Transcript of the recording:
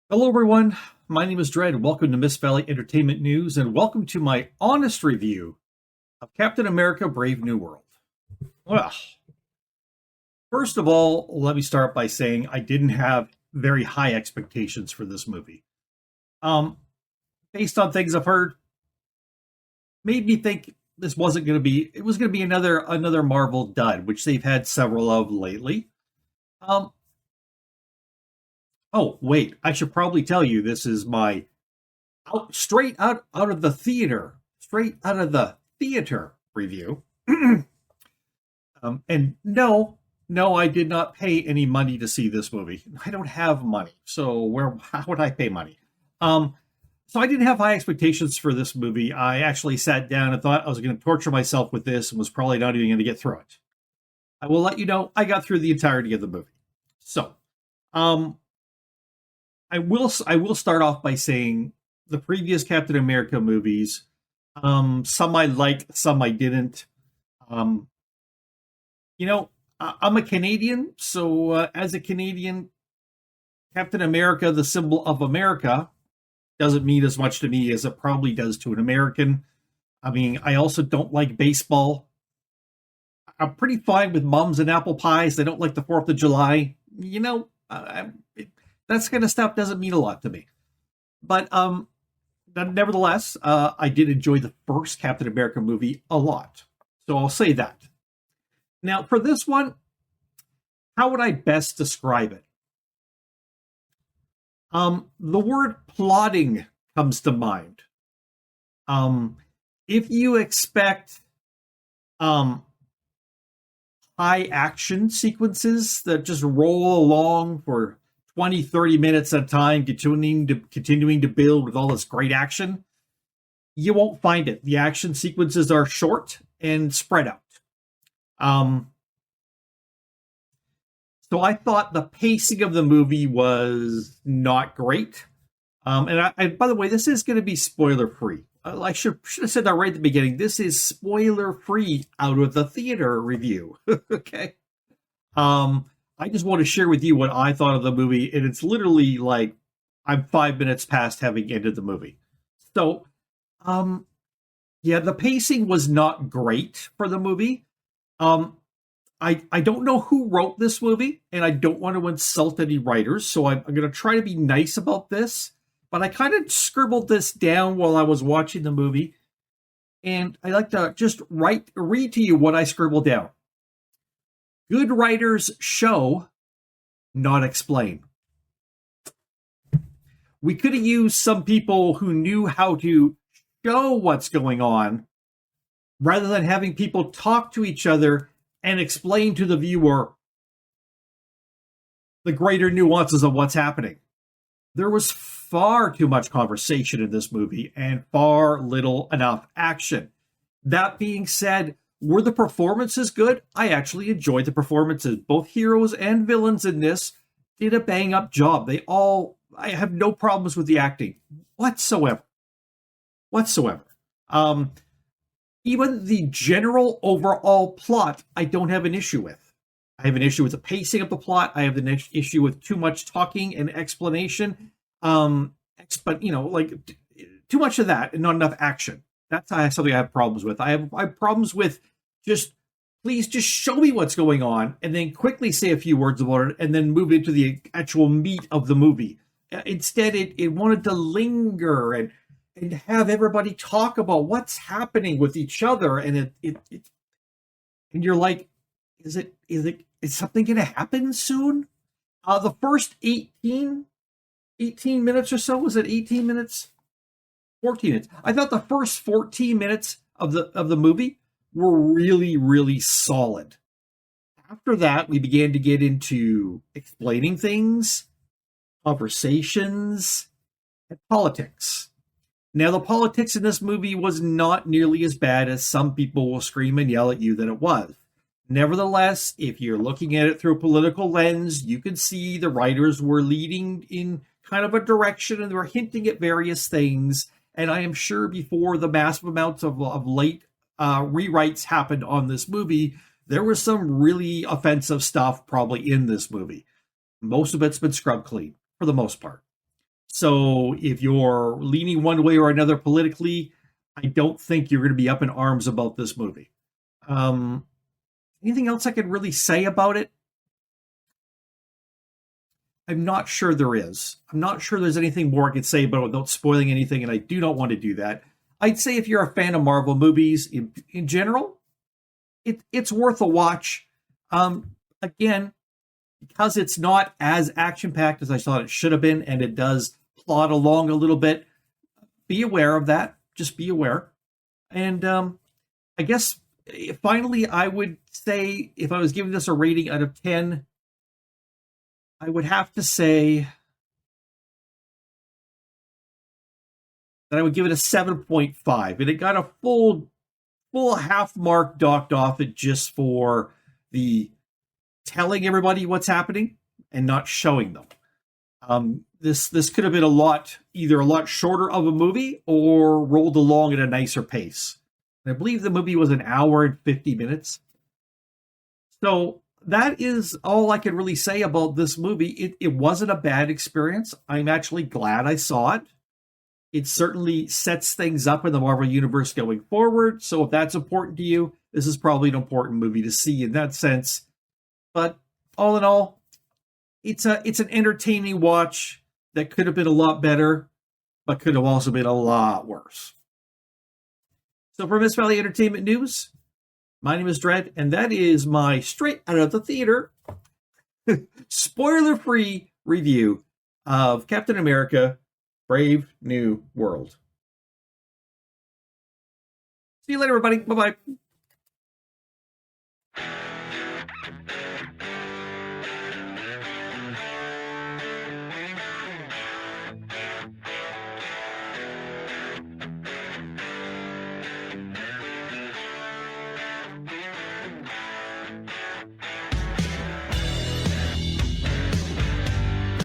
Hello, everyone. My name is Dread. Welcome to Miss Valley Entertainment News, and welcome to my honest review of Captain America Brave New World. Well, first of all, let me start by saying I didn't have very high expectations for this movie. Um, Based on things I've heard, made me think this wasn't going to be. It was going to be another Marvel dud, which they've had several of lately. Um, oh wait, I should probably tell you this is my straight out of the theater, straight out of the theater review. And no, I did not pay any money to see this movie. I don't have money, so how would I pay money? Um, so I didn't have high expectations for this movie. I actually sat down and thought I was going to torture myself with this, and was probably not even going to get through it. I will let you know I got through the entirety of the movie. So, um, I will start off by saying the previous Captain America movies, some I liked, some I didn't. Um, I'm a Canadian, so as a Canadian, Captain America, the symbol of America, doesn't mean as much to me as it probably does to an American. I mean, I also don't like baseball. I'm pretty fine with mums and apple pies. I don't like the 4th of July. That kind of stuff doesn't mean a lot to me. But nevertheless, I did enjoy the first Captain America movie a lot. So I'll say that. Now, for this one, how would I best describe it? The word plotting comes to mind. If you expect high action sequences that just roll along for 20, 30 minutes at a time, continuing to build with all this great action, you won't find it. The action sequences are short and spread out. So I thought the pacing of the movie was not great. And by the way, this is going to be spoiler free. I should have said that right at the beginning. This is spoiler free out of the theater review. Okay. I just want to share with you what I thought of the movie, and it's literally like I'm 5 minutes past having ended the movie. So, yeah, the pacing was not great for the movie. I don't know who wrote this movie, and I don't want to insult any writers, so I'm going to try to be nice about this. But I kind of scribbled this down while I was watching the movie, and I like to just read to you what I scribbled down. Good writers show, not explain. We could have used some people who knew how to show what's going on rather than having people talk to each other and explain to the viewer the greater nuances of what's happening. There was far too much conversation in this movie and far little enough action. That being said, were the performances good? I actually enjoyed the performances. Both heroes and villains in this did a bang up job. I have no problems with the acting whatsoever. Even the general overall plot, I don't have an issue with. I have an issue with the pacing of the plot. I have an issue with too much talking and explanation. But too much of that and not enough action. That's something I have problems with. I have problems with please just show me what's going on and then quickly say a few words about it and then move into the actual meat of the movie. Instead, it wanted to linger and have everybody talk about what's happening with each other, and and you're like, is something going to happen soon? The first 18 minutes or so, was it 18 minutes? 14 minutes. I thought the first 14 minutes of the movie were really, really solid. After that, we began to get into explaining things, conversations, and politics. Now, the politics in this movie was not nearly as bad as some people will scream and yell at you that it was. Nevertheless, if you're looking at it through a political lens, you can see the writers were leading in kind of a direction and they were hinting at various things. And I am sure before the massive amounts of late rewrites happened on this movie, there was some really offensive stuff probably in this movie. Most of it's been scrubbed clean for the most part. So if you're leaning one way or another politically, I don't think you're going to be up in arms about this movie. Um, Anything else I could really say about it? I'm not sure there is. I'm not sure there's anything more I could say about it without spoiling anything, and I do not want to do that. I'd say if you're a fan of Marvel movies in general, it's worth a watch. Again, because it's not as action packed as I thought it should have been, and it does plod along a little bit, be aware of that. Just be aware. And I guess finally, I would say if I was giving this a rating out of 10, I would have to say that I would give it a 7.5. And it got a full half mark docked off it just for the telling everybody what's happening and not showing them. This could have been either a lot shorter of a movie or rolled along at a nicer pace. And I believe the movie was an hour and 50 minutes. So that is all I can really say about this movie. It wasn't a bad experience. I'm actually glad I saw it. It certainly sets things up in the Marvel Universe going forward. So if that's important to you, this is probably an important movie to see in that sense. But all in all, it's an entertaining watch that could have been a lot better, but could have also been a lot worse. So for Miss Valley Entertainment News, my name is Dredd, and that is my straight out of the theater, spoiler-free review of Captain America: Brave New World. See you later, everybody. Bye-bye.